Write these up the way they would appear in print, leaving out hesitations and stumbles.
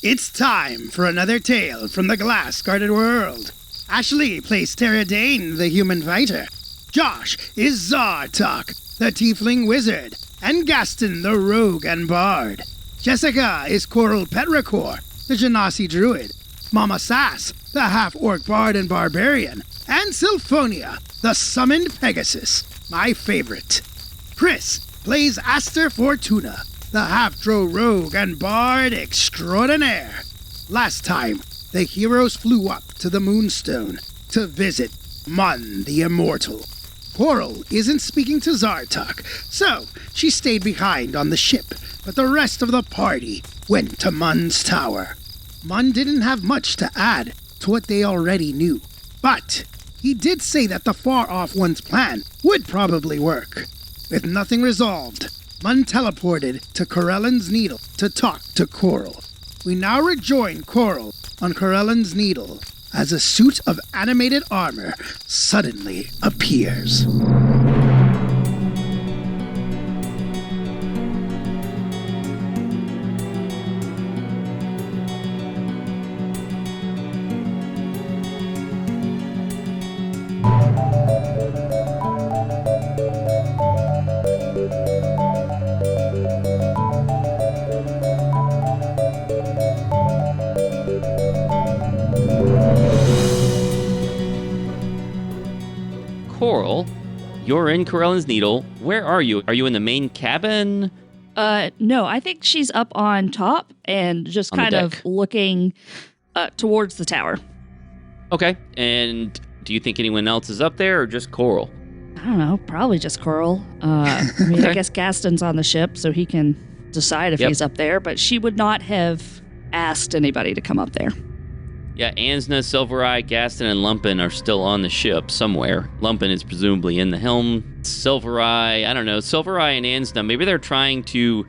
It's time for another tale from the glass-guarded world. Ashley plays Tara Dane, the human fighter. Josh is Zartok, the tiefling wizard. And Gaston, the rogue and bard. Jessica is Coral Petrichor, the Genasi druid. Mama Sass, the half-orc bard and barbarian. And Sylphonia, the summoned Pegasus, my favorite. Chris plays Aster Fortuna, the half-drow rogue and bard extraordinaire. Last time, the heroes flew up to the Moonstone to visit Mun the Immortal. Coral isn't speaking to Zartok, so she stayed behind on the ship, but the rest of the party went to Mun's tower. Mun didn't have much to add to what they already knew, but he did say that the far-off one's plan would probably work. With nothing resolved, Mun teleported to Corellon's Needle to talk to Coral. We now rejoin Coral on Corellon's Needle as a suit of animated armor suddenly appears. Coral, you're in Corellon's Needle. Where are you? Are you in the main cabin? No, I think she's up on top and just kind of looking towards the tower. Okay, and do you think anyone else is up there or just Coral? I don't know, probably just Coral. I guess Gaston's on the ship, so he can decide if he's up there, but she would not have asked anybody to come up there. Yeah, Ansna, Silvereye, Gaston, and Lumpin are still on the ship somewhere. Lumpin is presumably in the helm. Silvereye, I don't know. Silvereye and Ansna, maybe they're trying to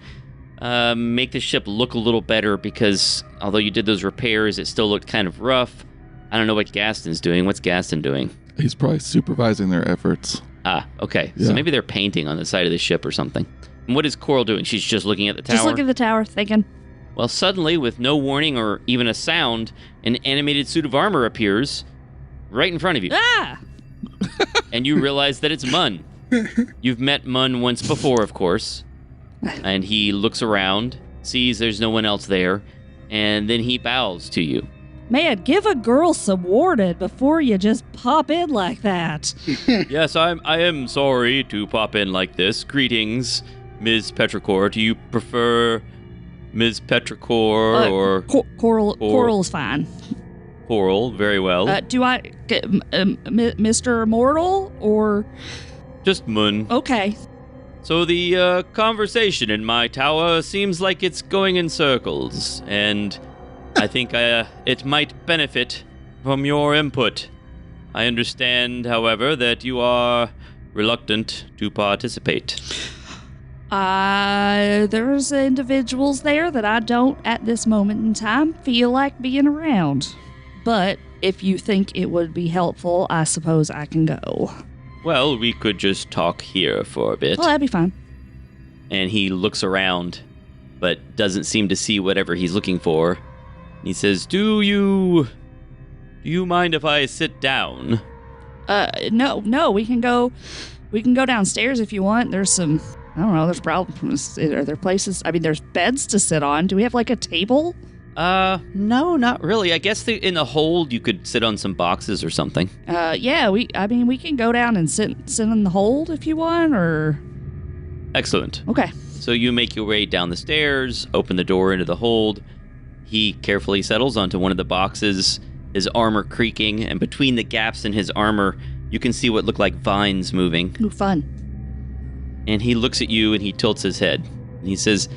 make the ship look a little better because although you did those repairs, it still looked kind of rough. I don't know what Gaston's doing. What's Gaston doing? He's probably supervising their efforts. Ah, okay. Yeah. So maybe they're painting on the side of the ship or something. And what is Coral doing? She's just looking at the tower? Just looking at the tower, thinking. Well, suddenly, with no warning or even a sound, an animated suit of armor appears right in front of you. Ah! And you realize that it's Mun. You've met Mun once before, of course. And he looks around, sees there's no one else there, and then he bows to you. Man, give a girl some warning before you just pop in like that. Yes, I am sorry to pop in like this. Greetings, Ms. Petrichor. Do you prefer Ms. Petrichor or... Coral's fine. Coral, very well. Do I get Mr. Immortal or... Just Mun. Okay. So the conversation in my tower seems like it's going in circles, and I think it might benefit from your input. I understand, however, that you are reluctant to participate. There's individuals there that I don't, at this moment in time, feel like being around. But if you think it would be helpful, I suppose I can go. Well, we could just talk here for a bit. Well, that'd be fine. And he looks around, but doesn't seem to see whatever he's looking for. He says, Do you mind if I sit down? No, we can go downstairs if you want. There's some, I don't know, there's problems. Are there places? I mean, there's beds to sit on. Do we have like a table? No, not really. I guess in the hold you could sit on some boxes or something. Yeah, we can go down and sit in the hold if you want, or... Excellent. Okay. So you make your way down the stairs, open the door into the hold. He carefully settles onto one of the boxes, his armor creaking, and between the gaps in his armor, you can see what look like vines moving. Ooh, fun. And he looks at you and he tilts his head. And he says,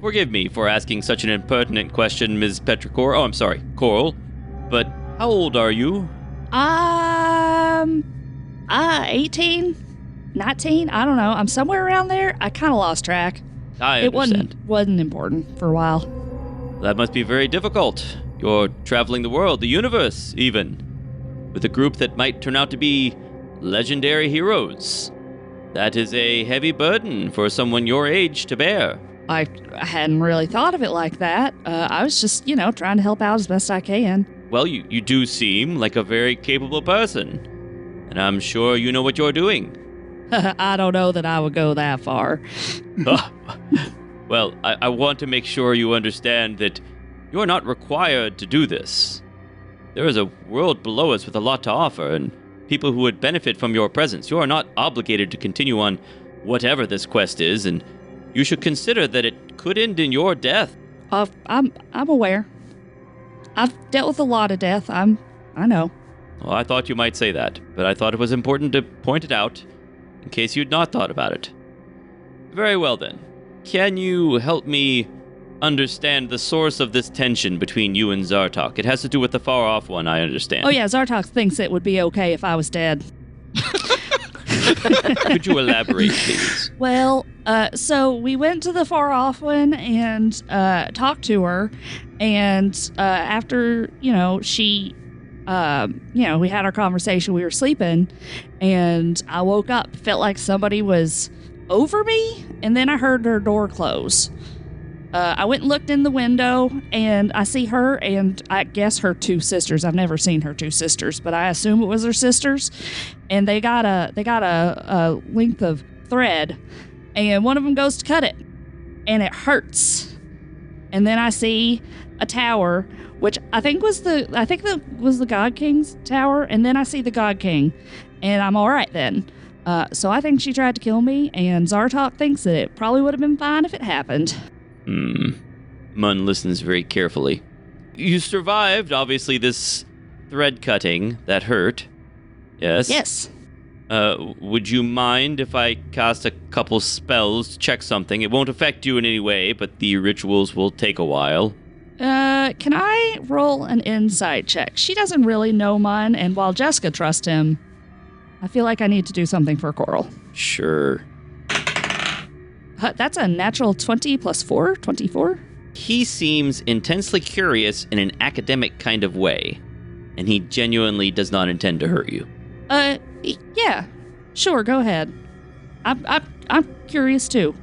Forgive me for asking such an impertinent question, Ms. Petrichor. Oh, I'm sorry, Coral. But how old are you? 18? 19? I don't know. I'm somewhere around there. I kind of lost track. I understand. It wasn't important for a while. That must be very difficult. You're traveling the world, the universe, even, with a group that might turn out to be legendary heroes. That is a heavy burden for someone your age to bear. I hadn't really thought of it like that. I was just, trying to help out as best I can. Well, you do seem like a very capable person, and I'm sure you know what you're doing. I don't know that I would go that far. Well, I want to make sure you understand that you're not required to do this. There is a world below us with a lot to offer, and people who would benefit from your presence. You are not obligated to continue on whatever this quest is, and you should consider that it could end in your death. I'm aware. I've dealt with a lot of death. I know. Well, I thought you might say that, but I thought it was important to point it out in case you'd not thought about it. Very well then. Can you help me understand the source of this tension between you and Zartok? It has to do with the far-off one, I understand. Oh yeah, Zartok thinks it would be okay if I was dead. Could you elaborate, please? Well, so we went to the far-off one and talked to her, and after, she... we had our conversation, we were sleeping, and I woke up, felt like somebody was over me, and then I heard her door close. I went and looked in the window, and I see her and I guess her two sisters. I've never seen her two sisters, but I assume it was her sisters. And they got a length of thread, and one of them goes to cut it, and it hurts. And then I see a tower, which I think was the God King's tower, and then I see the God King, and I'm all right then. So I think she tried to kill me, and Zartok thinks that it probably would have been fine if it happened. Mun listens very carefully. You survived, obviously, this thread cutting that hurt. Yes? Yes. Would you mind if I cast a couple spells to check something? It won't affect you in any way, but the rituals will take a while. Can I roll an insight check? She doesn't really know Mun, and while Jessica trusts him, I feel like I need to do something for Coral. Sure. That's a natural 20 plus 4, 24. He seems intensely curious in an academic kind of way, and he genuinely does not intend to hurt you. Yeah. Sure, go ahead. I'm curious too.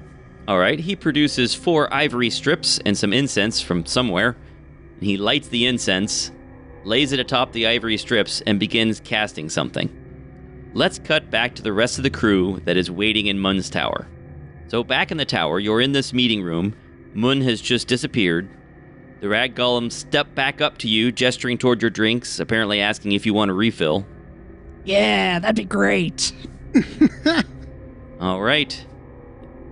All right, he produces 4 ivory strips and some incense from somewhere. And he lights the incense, lays it atop the ivory strips, and begins casting something. Let's cut back to the rest of the crew that is waiting in Mun's tower. So back in the tower, you're in this meeting room. Mun has just disappeared. The rag golem stepped back up to you, gesturing toward your drinks, apparently asking if you want a refill. Yeah, that'd be great. All right.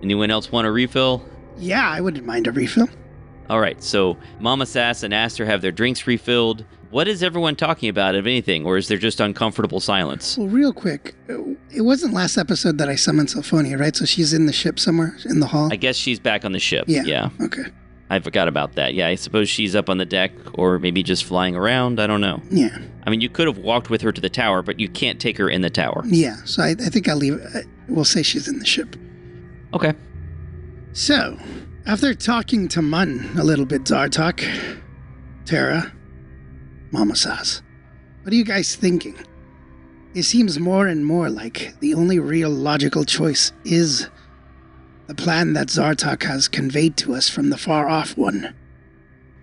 Anyone else want a refill? Yeah, I wouldn't mind a refill. All right, so Mama Sass and Aster have their drinks refilled. What is everyone talking about, if anything, or is there just uncomfortable silence? Well, real quick, it wasn't last episode that I summoned Symphonia, right? So she's in the ship somewhere in the hall? I guess she's back on the ship. Yeah. Okay. I forgot about that. Yeah, I suppose she's up on the deck, or maybe just flying around. I don't know. Yeah. I mean, you could have walked with her to the tower, but you can't take her in the tower. Yeah, so I think I'll leave. We'll say she's in the ship. Okay. So, after talking to Mun a little bit, Zartok, Terra, Mama Sass, what are you guys thinking? It seems more and more like the only real logical choice is the plan that Zartok has conveyed to us from the far-off one.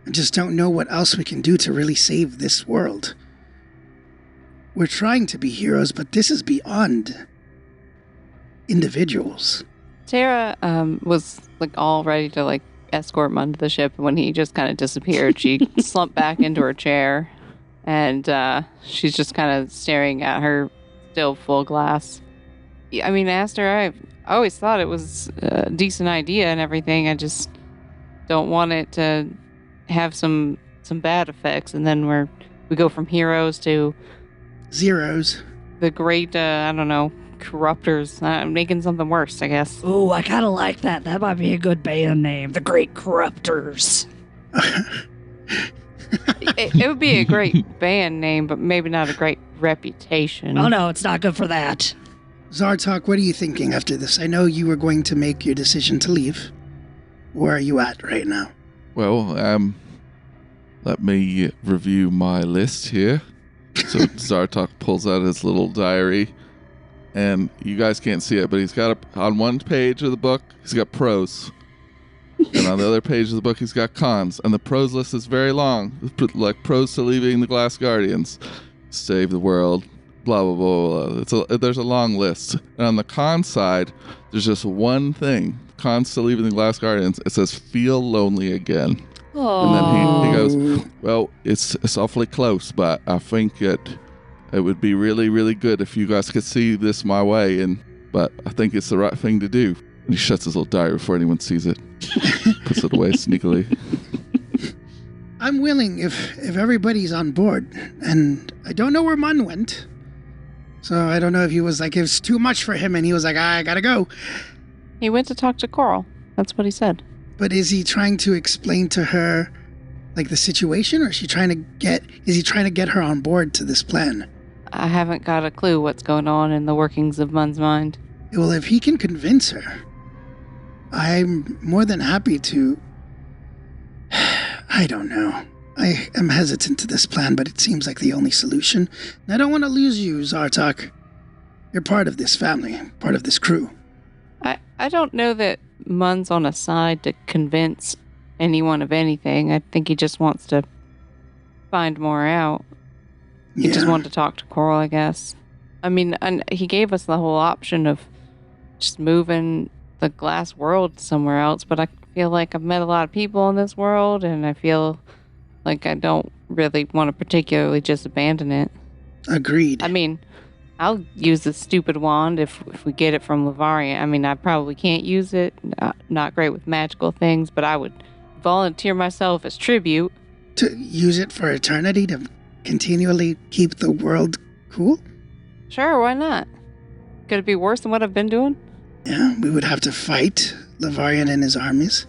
I just don't know what else we can do to really save this world. We're trying to be heroes, but this is beyond individuals. Tara was all ready to escort Mun to the ship, and when he just kind of disappeared, she slumped back into her chair, and she's just kind of staring at her still full glass. I mean, I asked her, I always thought it was a decent idea and everything. I just don't want it to have some bad effects, and then we go from heroes to zeros. The great, corruptors, making something worse, I guess. Ooh, I kind of like that. That might be a good band name. The Great Corruptors. It would be a great band name, but maybe not a great reputation. Oh, no, it's not good for that. Zartok, what are you thinking after this? I know you were going to make your decision to leave. Where are you at right now? Well, let me review my list here. So Zartok pulls out his little diary, and you guys can't see it, but he's got on one page of the book, he's got pros. And on the other page of the book, he's got cons. And the pros list is very long. Like pros to leaving the Glass Guardians. Save the world. Blah, blah, blah, blah. There's a long list. And on the con side, there's just one thing. Cons to leaving the Glass Guardians. It says, feel lonely again. And then he goes, well, it's awfully close, but I think it would be really, really good if you guys could see this my way. But I think it's the right thing to do. And he shuts his little diary before anyone sees it. Puts it away sneakily. I'm willing if everybody's on board. And I don't know where Mun went. So I don't know if he was like, it was too much for him and he was like, I gotta go. He went to talk to Coral. That's what he said. But is he trying to explain to her like the situation, or is he trying to get her on board to this plan? I haven't got a clue what's going on in the workings of Mun's mind. Well, if he can convince her, I'm more than happy to. I don't know. I am hesitant to this plan, but it seems like the only solution. And I don't want to lose you, Zartok. You're part of this family, part of this crew. I don't know that Mun's on a side to convince anyone of anything. I think he just wants to find more out. He just wanted to talk to Coral, I guess. I mean, and he gave us the whole option of just moving the glass world somewhere else, but I feel like I've met a lot of people in this world, and I feel like I don't really want to particularly just abandon it. Agreed. I mean, I'll use this stupid wand if we get it from Lavarian. I mean, I probably can't use it. Not great with magical things, but I would volunteer myself as tribute. To use it for eternity to continually keep the world cool? Sure, why not? Could it be worse than what I've been doing? Yeah, we would have to fight Lavarian and his armies,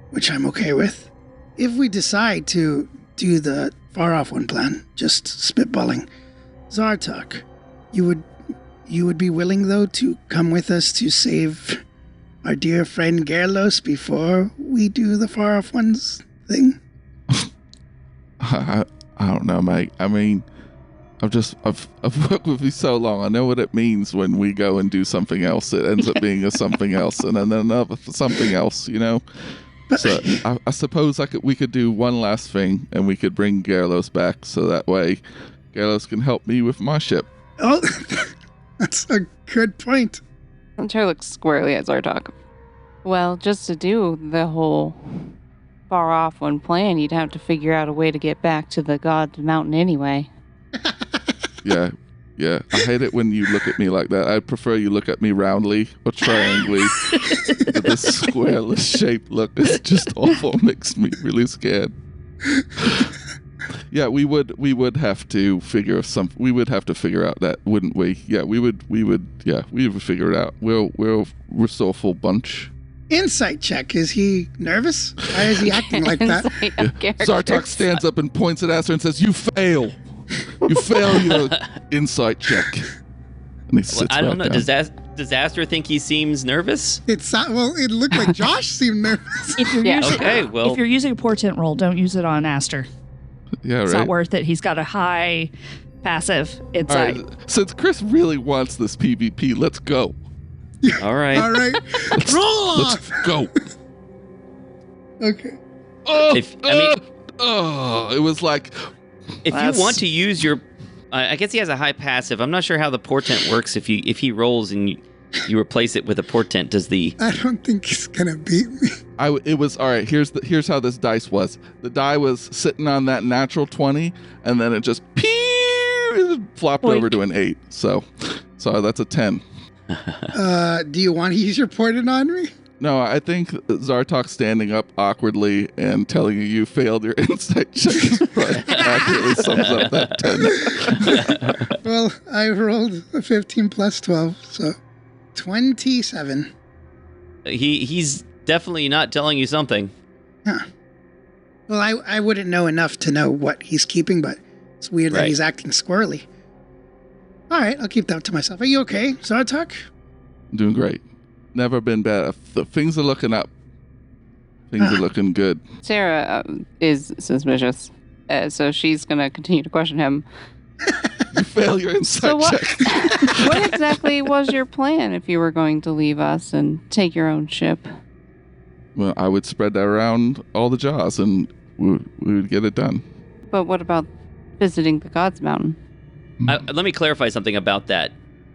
which I'm okay with. If we decide to do the far-off one plan, just spitballing, Zartok, you would be willing, though, to come with us to save our dear friend Gerlos before we do the far-off ones thing? I don't know, mate. I mean, I've worked with you so long. I know what it means when we go and do something else. It ends up being a something else, and then another something else. You know. So I suppose we could do one last thing, and we could bring Gerlos back, so that way Gerlos can help me with my ship. Oh, that's a good point. Hunter looks squarely at Zartok. Well, just to do the whole far off one plan, you'd have to figure out a way to get back to the God Mountain anyway. Yeah. I hate it when you look at me like that. I prefer you look at me roundly or triangly. But this squareless shaped look is just awful. Makes me really scared. Yeah, we would have to figure out that, wouldn't we? Yeah, we would figure it out. We're a resourceful bunch. Insight check. Is he nervous? Why is he acting like that? Zartok stands up and points at Aster and says, "You fail. You fail your insight check." And he sits I don't know. down. Does Aster think he seems nervous? It looked like Josh seemed nervous. If you're If you're using a portent roll, don't use it on Aster. Yeah, It's right. not worth it. He's got a high passive insight. All right, since Chris really wants this PvP, let's go. All right. All right. Roll Let's off. go. Okay. It was like, If you want to use your, I guess he has a high passive. I'm not sure how the portent works. If he rolls and you replace it with a portent, does the? I don't think he's gonna beat me. it was all right. Here's how this dice was. The die was sitting on that natural 20, and then it just flopped over to an 8. So that's a 10. Do you want to use your portent on me? No, I think Zartok standing up awkwardly and telling you failed your insight check accurately sums up that 10. Well, I rolled a 15 plus 12, so 27. He's definitely not telling you something. Huh. Well, I wouldn't know enough to know what he's keeping, but it's weird that he's acting squirrely. All right, I'll keep that to myself. Are you okay, Zartok? I'm doing great. Never been better. Things are looking up. Things are looking good. Sarah is suspicious, so she's going to continue to question him. You fail your insight check. What exactly was your plan if you were going to leave us and take your own ship? Well, I would spread that around all the jars, and we would get it done. But what about visiting the Gods Mountain? Let me clarify something about that.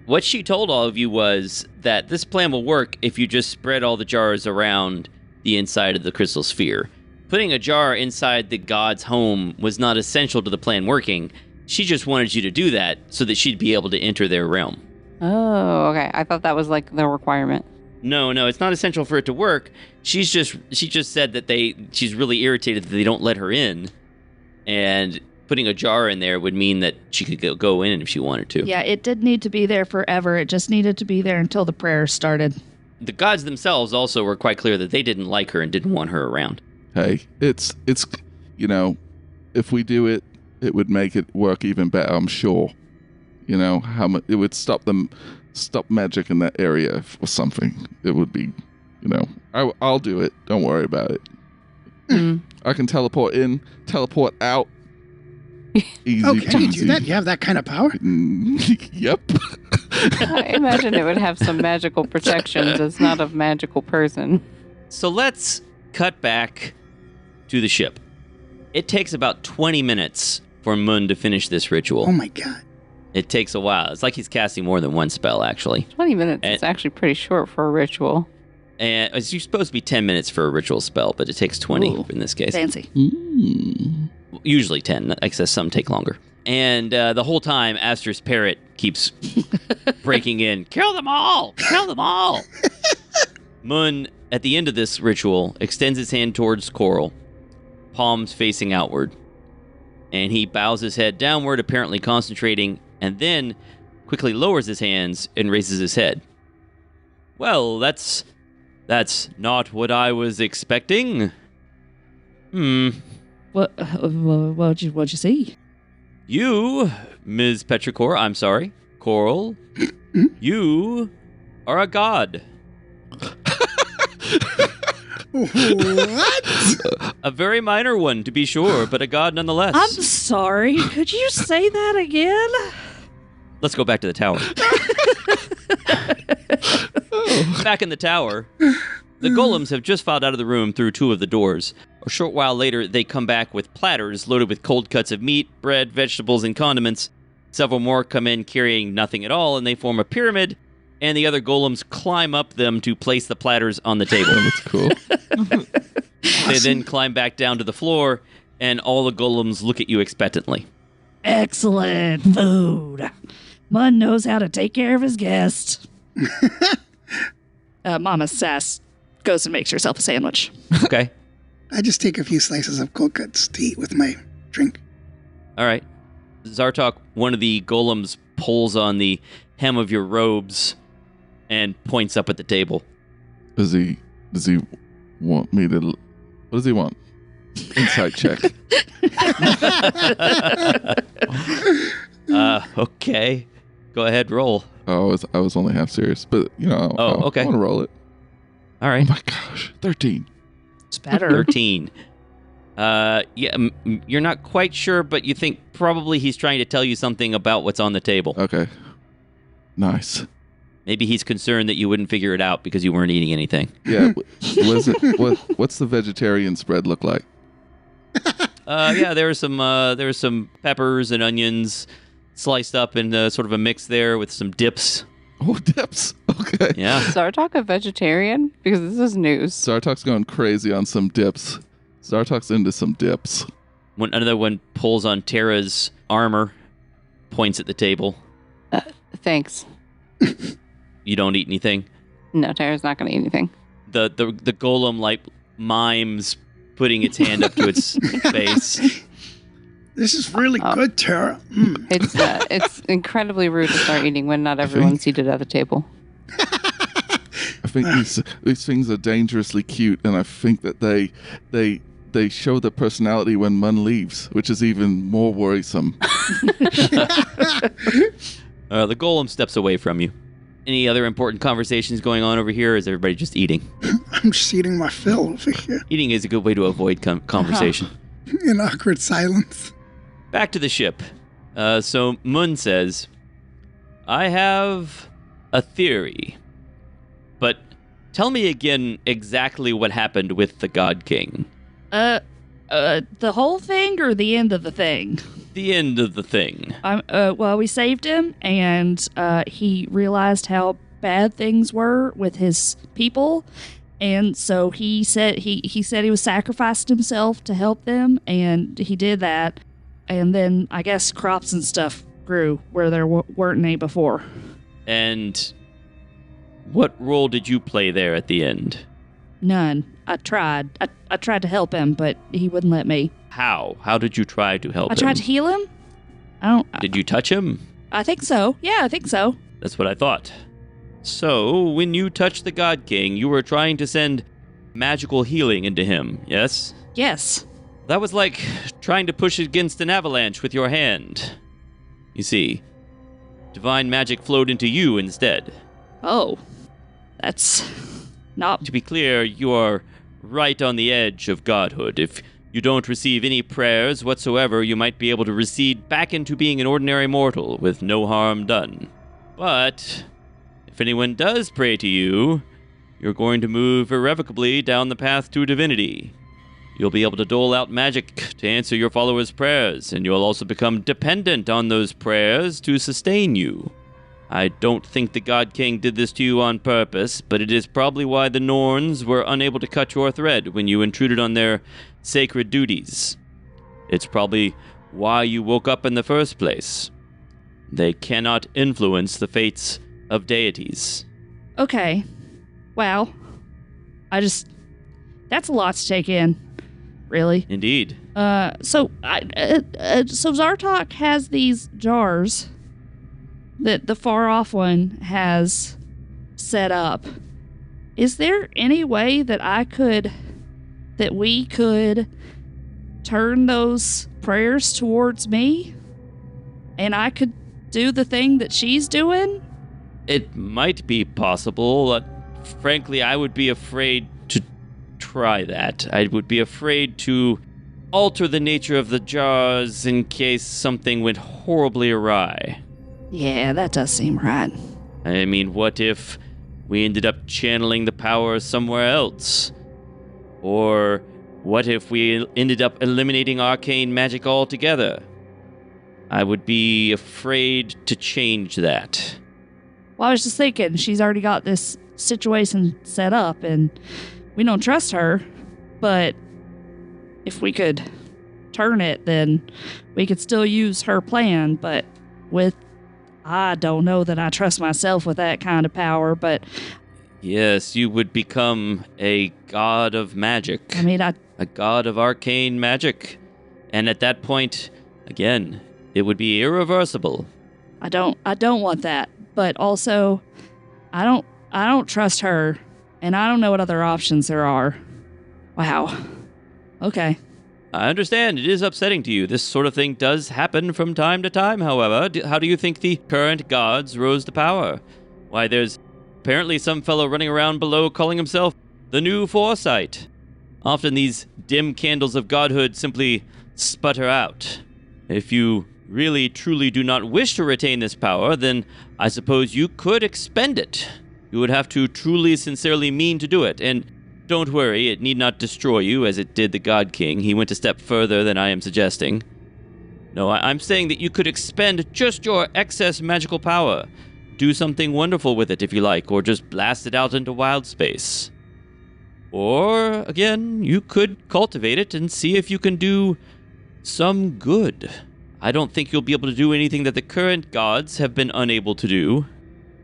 What she told all of you was that this plan will work if you just spread all the jars around the inside of the crystal sphere. Putting a jar inside the god's home was not essential to the plan working. She just wanted you to do that so that she'd be able to enter their realm. Oh, okay. I thought that was like the requirement. No, it's not essential for it to work. She just said that she's really irritated that they don't let her in, and putting a jar in there would mean that she could go in if she wanted to. Yeah, it did need to be there forever. It just needed to be there until the prayers started. The gods themselves also were quite clear that they didn't like her and didn't want her around. Hey, it's if we do it, it would make it work even better, I'm sure. How much it would stop magic in that area or something. It would be, I'll do it. Don't worry about it. I can teleport in, teleport out. Easy Oh, can you peasy. do that? You have that kind of power? Yep. I imagine it would have some magical protections. It's not a magical person. So let's cut back to the ship. It takes about 20 minutes for Mun to finish this ritual. Oh my god. It takes a while. It's like he's casting more than one spell, actually. 20 minutes is actually pretty short for a ritual. And it's supposed to be 10 minutes for a ritual spell, but it takes 20 Ooh, in this case. Fancy. Usually 10. I guess some take longer. And the whole time, Aster's parrot keeps breaking in. Kill them all! Kill them all! Mun, at the end of this ritual, extends his hand towards Coral, palms facing outward. And he bows his head downward, apparently concentrating, and then quickly lowers his hands and raises his head. Well, that's not what I was expecting. What'd you see? You, Ms. Petrichor, I'm sorry, Coral, you are a god. What? A very minor one, to be sure, but a god nonetheless. I'm sorry. Could you say that again? Let's go back to the tower. Back in the tower, the golems have just filed out of the room through two of the doors. A short while later, they come back with platters loaded with cold cuts of meat, bread, vegetables, and condiments. Several more come in carrying nothing at all, and they form a pyramid, and the other golems climb up them to place the platters on the table. That's cool. They then climb back down to the floor, and all the golems look at you expectantly. Excellent food. Mun knows how to take care of his guests. Mama Sass goes and makes herself a sandwich. Okay. I just take a few slices of cold cuts to eat with my drink. All right. Zartok, one of the golems pulls on the hem of your robes and points up at the table. Does he want me to? What does he want? Insight check. Okay. Go ahead, roll. Oh, I was only half serious, but okay. I want to roll it. All right. Oh my gosh, 13. It's better. 13. You're not quite sure, but you think probably he's trying to tell you something about what's on the table. Okay. Nice. Maybe he's concerned that you wouldn't figure it out because you weren't eating anything. Yeah. What's the vegetarian spread look like? There are some peppers and onions sliced up in sort of a mix there with some dips. Oh, dips. Okay. Yeah. Is Zartok a vegetarian? Because this is news. Zartok's going crazy on some dips. Zartok's into some dips. Another one pulls on Tara's armor, points at the table. Thanks. You don't eat anything? No, Tara's not going to eat anything. The golem mimes putting its hand up to its face. This is really good, Tara. Mm. It's incredibly rude to start eating when not everyone's seated at the table. I think these things are dangerously cute, and I think that they show their personality when Mun leaves, which is even more worrisome. The golem steps away from you. Any other important conversations going on over here, or is everybody just eating? I'm just eating my fill over here Eating is a good way to avoid conversation. in awkward silence. Back to the ship. So Mun says, I have a theory, but Tell me again exactly what happened with the God King. The whole thing or the end of the thing? The end of the thing. Well, we saved him, and he realized how bad things were with his people, and so he said he said he was sacrificing himself to help them, and he did that, and then I guess crops and stuff grew where there weren't any before. And what role did you play there at the end? None. I tried. I tried to help him, but he wouldn't let me. How? How did you try to help him? I tried to heal him. Did you touch him? I think so. Yeah, I think so. That's what I thought. So, when you touched the God King, you were trying to send magical healing into him, yes? Yes. That was like trying to push against an avalanche with your hand. You see, divine magic flowed into you instead. Oh. That's not... To be clear, you are right on the edge of godhood. If you don't receive any prayers whatsoever, you might be able to recede back into being an ordinary mortal with no harm done. But if anyone does pray to you, you're going to move irrevocably down the path to divinity. You'll be able to dole out magic to answer your followers' prayers, and you'll also become dependent on those prayers to sustain you. I don't think the God King did this to you on purpose, but it is probably why the Norns were unable to cut your thread when you intruded on their sacred duties. It's probably why you woke up in the first place. They cannot influence the fates of deities. Okay. Wow. That's a lot to take in. Really. Indeed. So Zartok has these jars that the far off one has set up. Is there any way that we could turn those prayers towards me and I could do the thing that she's doing? It might be possible. Frankly, I would be afraid to try that. I would be afraid to alter the nature of the jars in case something went horribly awry. Yeah, that does seem right. I mean, what if we ended up channeling the power somewhere else? Or what if we ended up eliminating arcane magic altogether? I would be afraid to change that. Well, I was just thinking, she's already got this situation set up, and we don't trust her, but if we could turn it, then we could still use her plan, but I don't know that I trust myself with that kind of power, but... Yes, you would become a god of magic. I mean, a god of arcane magic. And at that point, again, it would be irreversible. I don't want that, but also, I don't trust her, and I don't know what other options there are. Wow. Okay. I understand. It is upsetting to you. This sort of thing does happen from time to time, however. How do you think the current gods rose to power? Why, there's apparently some fellow running around below calling himself the New Foresight. Often these dim candles of godhood simply sputter out. If you really truly do not wish to retain this power, then I suppose you could expend it. You would have to truly, sincerely mean to do it, and don't worry, it need not destroy you as it did the God King. He went a step further than I am suggesting. No, I'm saying that you could expend just your excess magical power. Do something wonderful with it if you like, or just blast it out into wild space. Or, again, you could cultivate it and see if you can do some good. I don't think you'll be able to do anything that the current gods have been unable to do.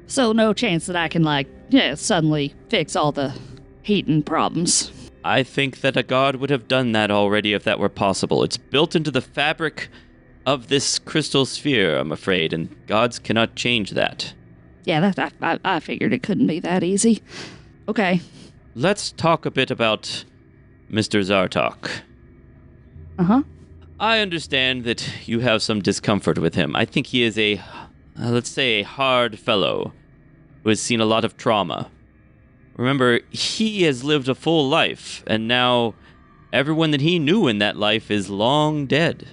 So no chance that I can, suddenly fix all the heating problems. I think that a god would have done that already if that were possible. It's built into the fabric of this crystal sphere, I'm afraid, and gods cannot change that. Yeah, I figured it couldn't be that easy. Okay. Let's talk a bit about Mr. Zartok. Uh-huh. I understand that you have some discomfort with him. I think he is a hard fellow who has seen a lot of trauma. Remember, he has lived a full life, and now everyone that he knew in that life is long dead.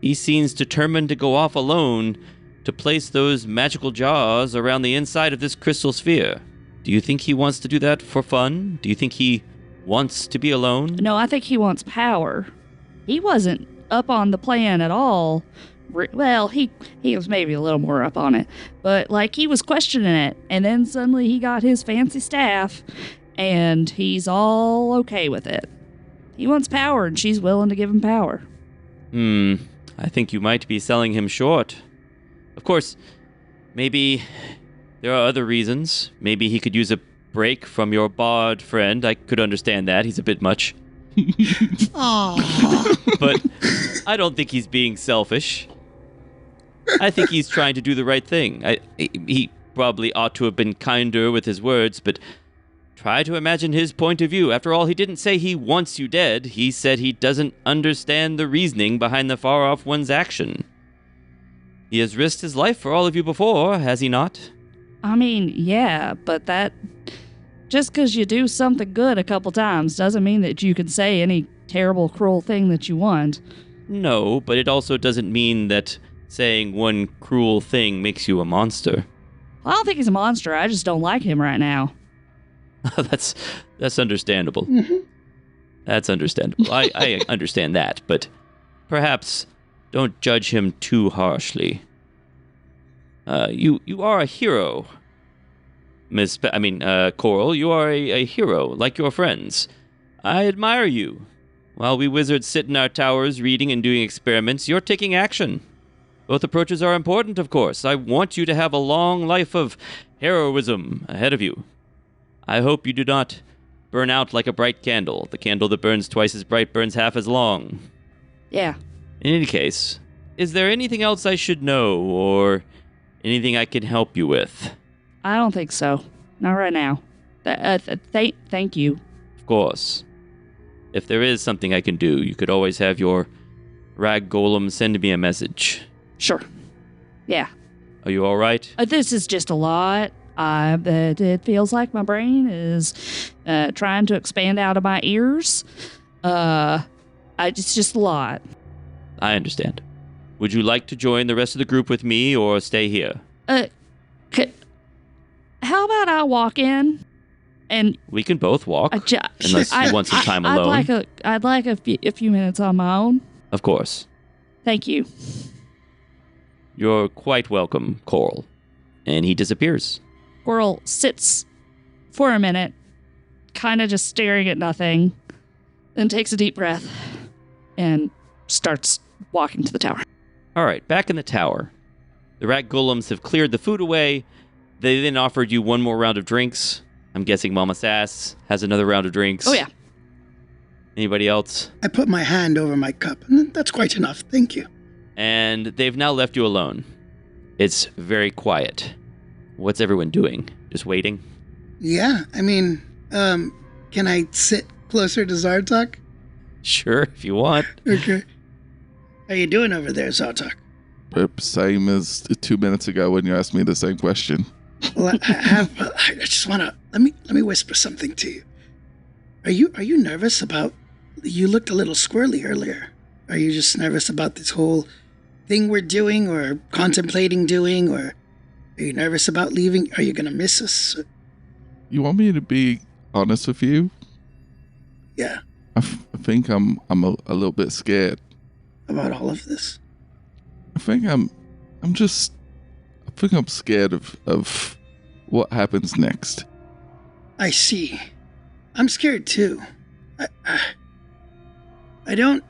He seems determined to go off alone to place those magical jars around the inside of this crystal sphere. Do you think he wants to do that for fun? Do you think he wants to be alone? No, I think he wants power. He wasn't up on the plan at all. Well, he was maybe a little more up on it, but like he was questioning it, and then suddenly he got his fancy staff, and he's all okay with it. He wants power, and she's willing to give him power. I think you might be selling him short. Of course, maybe there are other reasons. Maybe he could use a break from your bard friend. I could understand that. He's a bit much. But I don't think he's being selfish. I think he's trying to do the right thing. He probably ought to have been kinder with his words, but try to imagine his point of view. After all, he didn't say he wants you dead. He said he doesn't understand the reasoning behind the far-off one's action. He has risked his life for all of you before, has he not? I mean, yeah, but that... Just because you do something good a couple times doesn't mean that you can say any terrible, cruel thing that you want. No, but it also doesn't mean that saying one cruel thing makes you a monster. I don't think he's a monster. I just don't like him right now. That's understandable. That's understandable. I understand that, but perhaps don't judge him too harshly. You are a hero, Coral. You are a hero, like your friends. I admire you. While we wizards sit in our towers reading and doing experiments, you're taking action. Both approaches are important, of course. I want you to have a long life of heroism ahead of you. I hope you do not burn out like a bright candle. The candle that burns twice as bright burns half as long. Yeah. In any case, is there anything else I should know, or anything I can help you with? I don't think so. Not right now. Thank you. Of course. If there is something I can do, you could always have your rag golem send me a message. Sure. Yeah. Are you all right? This is just a lot. It feels like my brain is trying to expand out of my ears. It's just a lot. I understand. Would you like to join the rest of the group with me or stay here? How about I walk in and we can both walk, unless you want some time alone. I'd like a few minutes on my own. Of course. Thank you. You're quite welcome, Coral. And he disappears. Coral sits for a minute, kind of just staring at nothing, then takes a deep breath and starts walking to the tower. All right, back in the tower. The rat golems have cleared the food away. They then offered you one more round of drinks. I'm guessing Mama Sass has another round of drinks. Oh, yeah. Anybody else? I put my hand over my cup. That's quite enough, thank you. And they've now left you alone. It's very quiet. What's everyone doing? Just waiting? Yeah, I mean, can I sit closer to Zartok? Sure, if you want. Okay. How you doing over there, Zartok? Same as 2 minutes ago when you asked me the same question. Well, I just wanna let me whisper something to you. Are you nervous about? You looked a little squirrely earlier. Are you just nervous about this whole thing we're doing, or contemplating doing, or are you nervous about leaving? Are you gonna miss us? You want me to be honest with you? Yeah. I think I'm a little bit scared About all of this. I think I'm scared of what happens next. I see. I'm scared too. I'm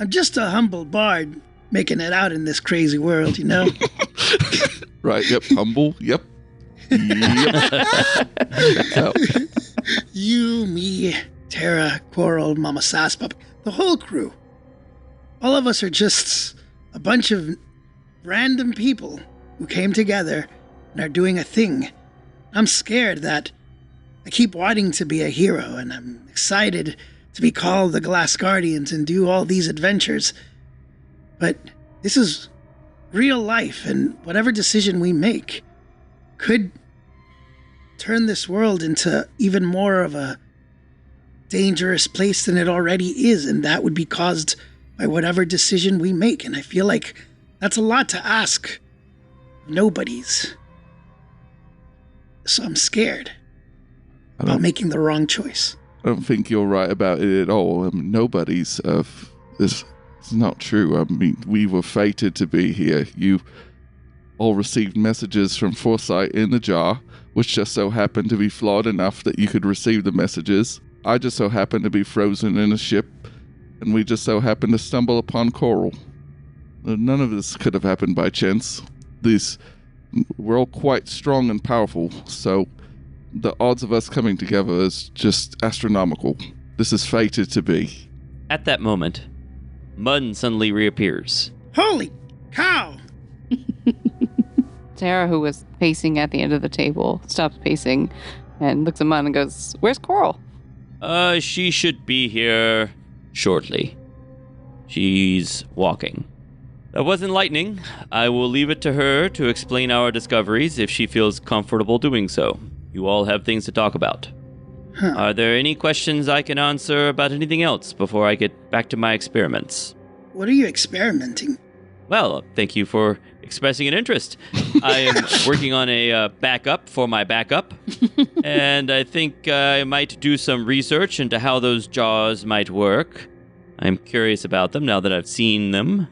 just a humble bard making it out in this crazy world, you know? Right, yep, humble, yep. Yep. You, me, Tara, Coral, Mama Saspop, the whole crew. All of us are just a bunch of random people who came together and are doing a thing. I'm scared that I keep wanting to be a hero, and I'm excited to be called the Glass Guardians and do all these adventures. But this is real life, and whatever decision we make could turn this world into even more of a dangerous place than it already is, and that would be caused by whatever decision we make. And I feel like that's a lot to ask. Nobody's. So I'm scared I about don't, making the wrong choice. I don't think you're right about it at all. I mean, nobody's. It's not true. I mean, we were fated to be here. You all received messages from Foresight in the jar, which just so happened to be flawed enough that you could receive the messages. I just so happened to be frozen in a ship, and we just so happened to stumble upon Coral. None of this could have happened by chance. We're all quite strong and powerful, so the odds of us coming together is just astronomical. This is fated to be. At that moment, Mun suddenly reappears. Holy cow! Tara, who was pacing at the end of the table, stops pacing and looks at Mun and goes, "Where's Coral?" She should be here shortly. She's walking. That was enlightening. I will leave it to her to explain our discoveries if she feels comfortable doing so. You all have things to talk about. Huh. Are there any questions I can answer about anything else before I get back to my experiments? What are you experimenting? Well, thank you for expressing an interest. I am working on a backup for my backup, and I think I might do some research into how those jaws might work. I'm curious about them now that I've seen them.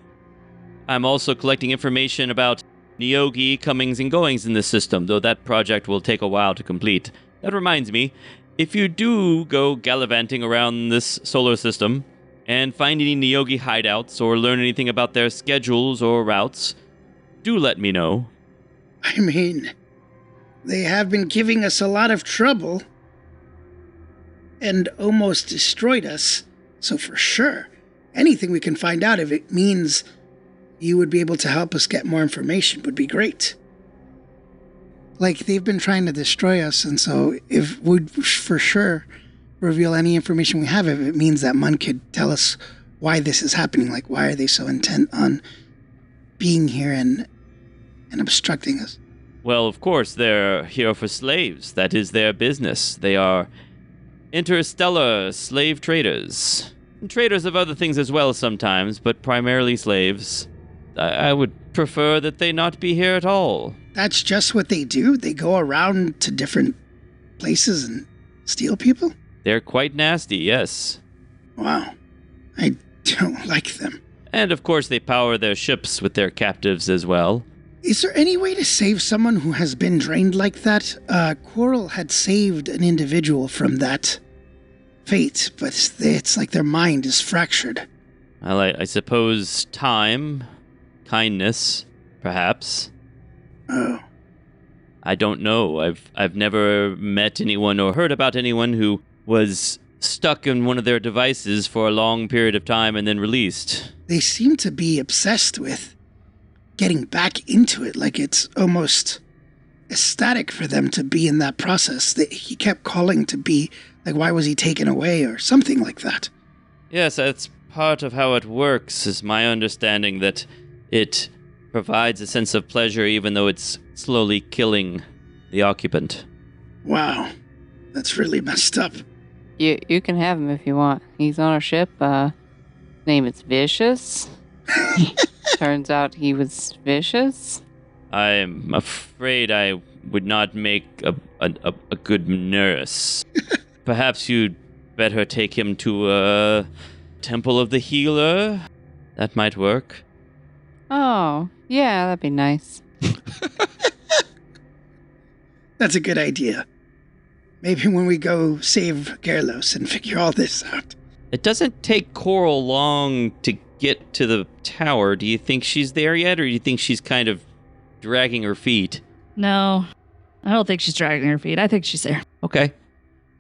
I'm also collecting information about Nyogi comings and goings in this system, though that project will take a while to complete. That reminds me, if you do go gallivanting around this solar system and find any Nyogi hideouts or learn anything about their schedules or routes, do let me know. I mean, they have been giving us a lot of trouble and almost destroyed us, so for sure, anything we can find out if it means you would be able to help us get more information would be great. Like, they've been trying to destroy us, and so if we'd for sure reveal any information we have, if it means that Mun could tell us why this is happening, like why are they so intent on being here and obstructing us. Well, of course, they're here for slaves. That is their business. They are interstellar slave traders. And traders of other things as well sometimes, but primarily slaves. I would prefer that they not be here at all. That's just what they do? They go around to different places and steal people? They're quite nasty, yes. Wow. I don't like them. And of course they power their ships with their captives as well. Is there any way to save someone who has been drained like that? Coral had saved an individual from that fate, but it's like their mind is fractured. Well, I suppose time, kindness, perhaps. Oh. I don't know. I've never met anyone or heard about anyone who was stuck in one of their devices for a long period of time and then released. They seem to be obsessed with getting back into it, like it's almost ecstatic for them to be in that process. He kept calling to be, like, why was he taken away or something like that? Yes, that's part of how it works, is my understanding that it provides a sense of pleasure even though it's slowly killing the occupant. Wow, that's really messed up. You can have him if you want. He's on our ship. Name is Vicious. Turns out he was vicious. I'm afraid I would not make a good nurse. Perhaps you'd better take him to a Temple of the Healer. That might work. Oh, yeah, that'd be nice. That's a good idea. Maybe when we go save Gerlos and figure all this out. It doesn't take Coral long to get to the tower. Do you think she's there yet, or do you think she's kind of dragging her feet? No, I don't think she's dragging her feet. I think she's there. Okay.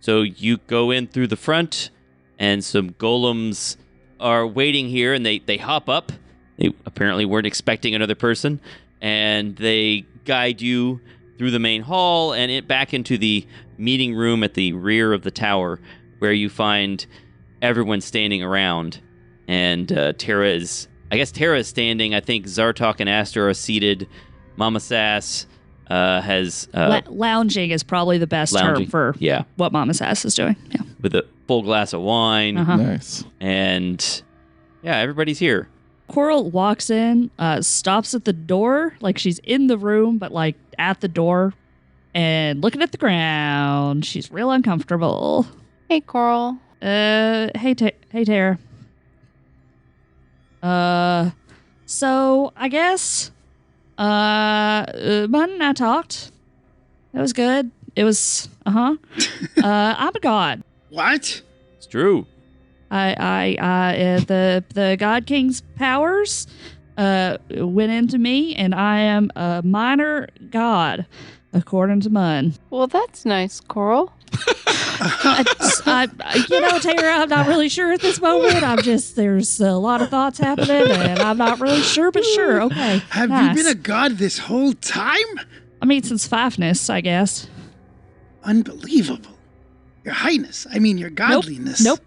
So you go in through the front, and some golems are waiting here, and they hop up. They apparently weren't expecting another person, and they guide you through the main hall and back into the meeting room at the rear of the tower, where you find everyone standing around. And Tara is standing. I think Zartok and Aster are seated. Mama Sass has... lounging is probably the best term for what Mama Sass is doing. Yeah. With a full glass of wine. Uh-huh. Nice. And yeah, everybody's here. Coral walks in, stops at the door, like she's in the room, but like at the door, and looking at the ground. She's real uncomfortable. Hey, Coral. Hey Tara. So I guess, Mun and I talked. That was good. It was, I'm a god. What? It's true. The God King's powers went into me, and I am a minor god, according to Mun. Well, that's nice, Coral. Tara, I'm not really sure at this moment. There's a lot of thoughts happening, and I'm not really sure, but sure, okay. Have nice. you been a god this whole time? I mean, since Fiveness, I guess. Unbelievable. Your Highness, your godliness. Nope.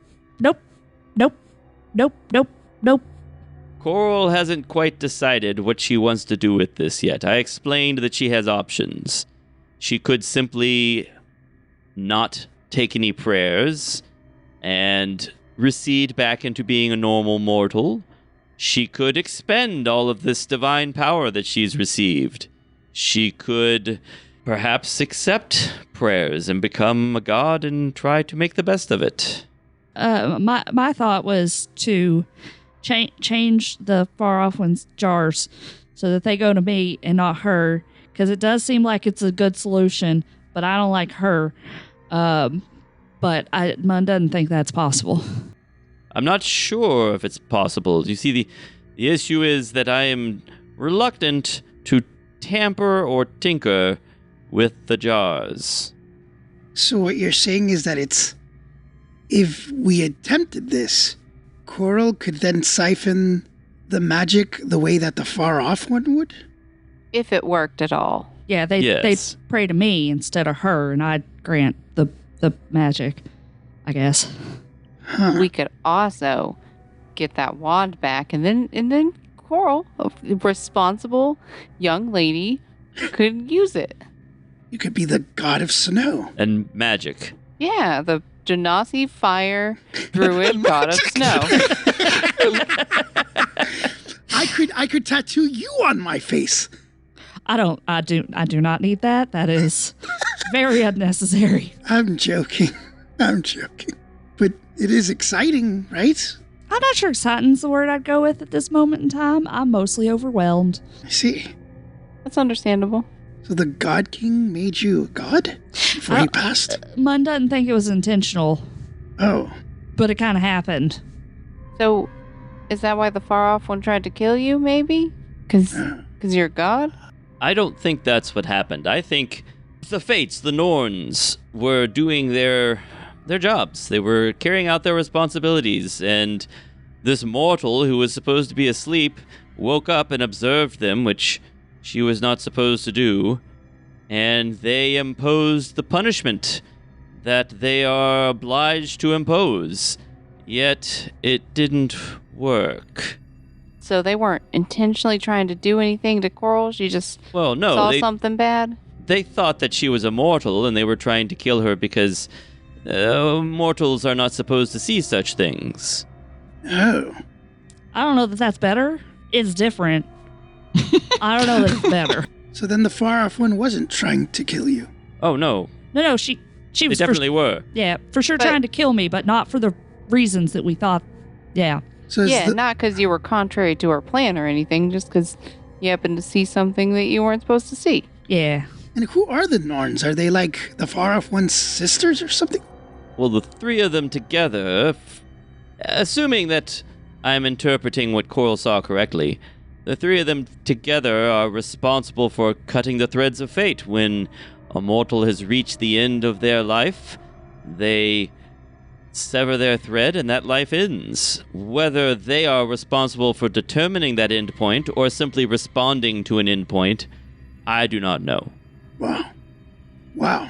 Coral hasn't quite decided what she wants to do with this yet. I explained that she has options. She could simply not take any prayers and recede back into being a normal mortal. She could expend all of this divine power that she's received. She could perhaps accept prayers and become a god and try to make the best of it. My thought was to change the far off one's jars so that they go to me and not her, because it does seem like it's a good solution, but I don't like her. But Mun doesn't think that's possible. I'm not sure if it's possible. You see, the issue is that I am reluctant to tamper or tinker with the jars. So what you're saying is that if we attempted this, Coral could then siphon the magic the way that the far off one would? If it worked at all. Yeah, they'd pray to me instead of her, and I'd grant the magic, I guess. Huh. We could also get that wand back, and then Coral, a responsible young lady, could use it. You could be the god of snow. And magic. Yeah, the Genasi fire druid god of snow. I could tattoo you on my face. I do not need that. That is very unnecessary. I'm joking. But it is exciting, right? I'm not sure exciting's the word I'd go with at this moment in time. I'm mostly overwhelmed. I see. That's understandable. So the God King made you a god before he passed? Mun doesn't think it was intentional, Oh. but it kind of happened. So, is that why the far off one tried to kill you, maybe? Because you're a god? I don't think that's what happened. I think the Fates, the Norns, were doing their jobs. They were carrying out their responsibilities, and this mortal who was supposed to be asleep woke up and observed them, which she was not supposed to do, and they imposed the punishment that they are obliged to impose. Yet it didn't work. So they weren't intentionally trying to do anything to Coral? She just saw something bad? They thought that she was immortal, and they were trying to kill her because mortals are not supposed to see such things. Oh. I don't know that that's better. It's different. I don't know that it's better. So then the far off one wasn't trying to kill you. Oh, no. No, she They was definitely were. Yeah, for sure trying to kill me, but not for the reasons that we thought. Yeah. So not because you were contrary to her plan or anything, just because you happened to see something that you weren't supposed to see. Yeah. And who are the Norns? Are they like the far off one's sisters or something? Well, the three of them together, assuming that I'm interpreting what Coral saw correctly, the three of them together are responsible for cutting the threads of fate. When a mortal has reached the end of their life, they sever their thread and that life ends. Whether they are responsible for determining that end point or simply responding to an end point, I do not know. Wow.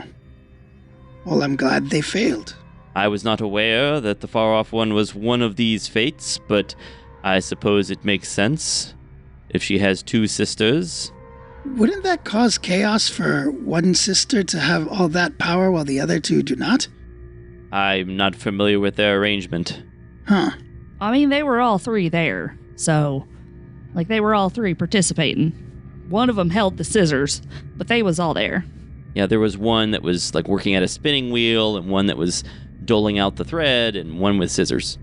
Well, I'm glad they failed. I was not aware that the far-off one was one of these fates, but I suppose it makes sense. If she has two sisters. Wouldn't that cause chaos for one sister to have all that power while the other two do not? I'm not familiar with their arrangement. Huh. I mean, they were all three there, so, they were all three participating. One of them held the scissors, but they was all there. Yeah, there was one that was like working at a spinning wheel, and one that was doling out the thread, and one with scissors.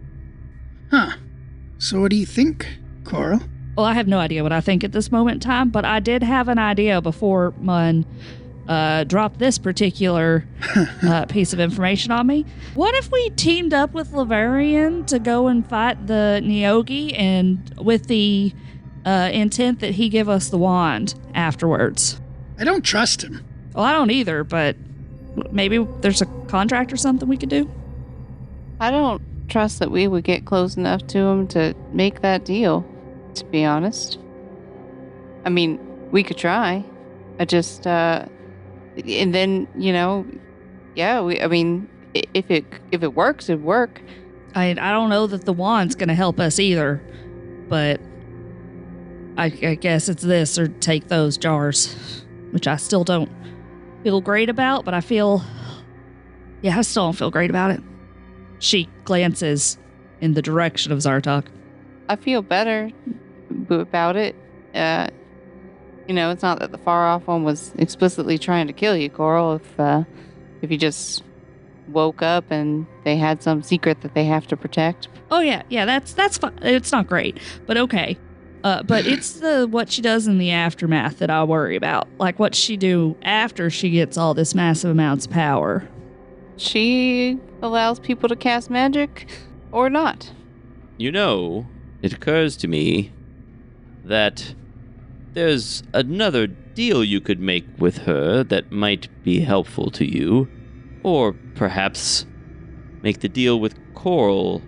Huh. So what do you think, Coral? Well, I have no idea what I think at this moment in time, but I did have an idea before Mun dropped this particular piece of information on me. What if we teamed up with Laverian to go and fight the Neogi, and with the intent that he give us the wand afterwards? I don't trust him. Well, I don't either, but maybe there's a contract or something we could do. I don't trust that we would get close enough to him to make that deal, to be honest. I mean, we could try. I just, and then, yeah, if it works, it'd work. I don't know that the wand's going to help us either, but I guess it's this or take those jars, which I still don't feel great about, but I still don't feel great about it. She glances in the direction of Zartok. I feel better about it. It's not that the far off one was explicitly trying to kill you, Coral. If you just woke up and they had some secret that they have to protect. Oh yeah, that's fine. It's not great, but okay. But it's what she does in the aftermath that I worry about. Like what she do after she gets all this massive amounts of power. She allows people to cast magic or not. It occurs to me that there's another deal you could make with her that might be helpful to you. Or perhaps make the deal with Coral.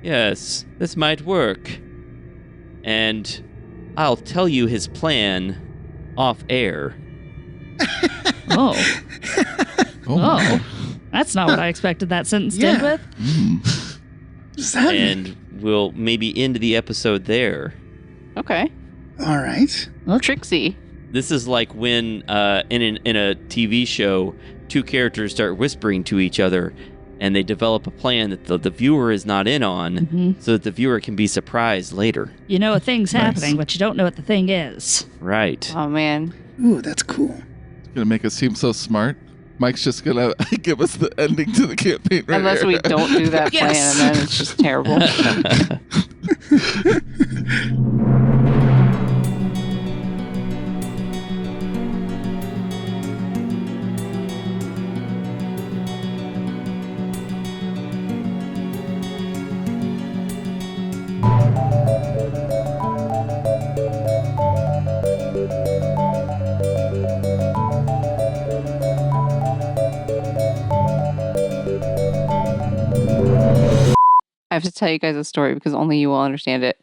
Yes, this might work. And I'll tell you his plan off air. Oh. Oh. That's not what I expected that sentence to end with. And we'll maybe end the episode there. Okay. All right. Well, Trixie. This is like when in a TV show, two characters start whispering to each other, and they develop a plan that the viewer is not in on, so that the viewer can be surprised later. You know a thing's happening, but you don't know what the thing is. Right. Oh, man. Ooh, that's cool. It's going to make us seem so smart. Mike's just going to give us the ending to the campaign right Unless here. we don't do that plan, and then it's just terrible. I have to tell you guys a story because only you will understand it.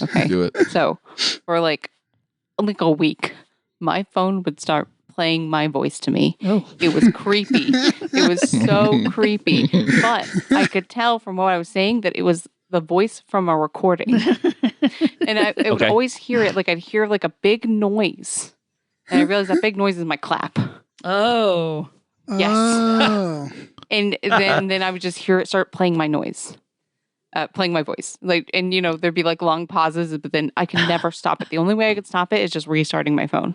Okay. Do it. So, for like a week, my phone would start playing my voice to me. Oh. It was creepy. It was so creepy. But I could tell from what I was saying that it was the voice from a recording. And I would always hear it. Like I'd hear like a big noise. And I realized that big noise is my clap. Oh. Yes. Oh. And then I would just hear it start playing my noise. Playing my voice. And there'd be like long pauses, but then I could never stop it. The only way I could stop it is just restarting my phone.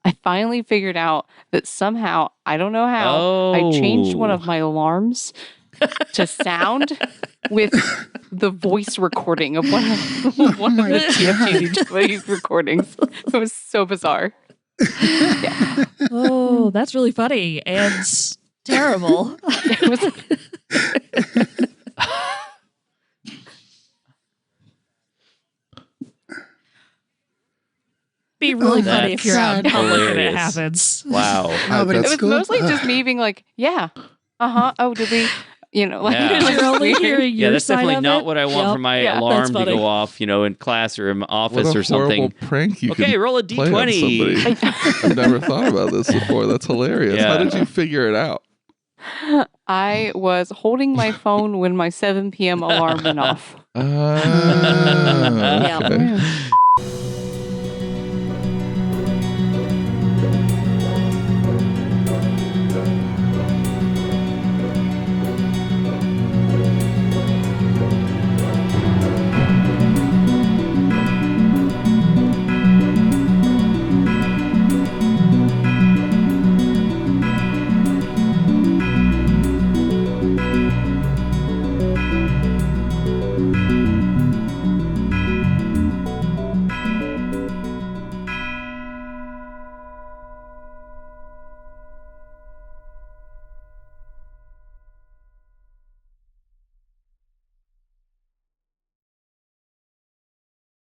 I finally figured out that somehow, I don't know how, I changed one of my alarms to sound with the voice recording of one of the TFTGGW recordings. It was so bizarre. Yeah. Oh, that's really funny and terrible. It was... Be really Oh, funny if you're out in that's public and it hilarious. happens. Wow. No, but It it's was cool. mostly just me being like, yeah, oh, did we, Yeah. You're only hearing Yeah, your that's side definitely of not it. what I want Yep. for my Yeah, alarm that's to funny. go off, in class or in office What a or something. horrible prank you Okay, can roll a play on D20. somebody. I've never thought about this before. That's hilarious. Yeah. How did you figure it out? I was holding my phone when my 7 p.m. alarm went off. Yeah. Okay.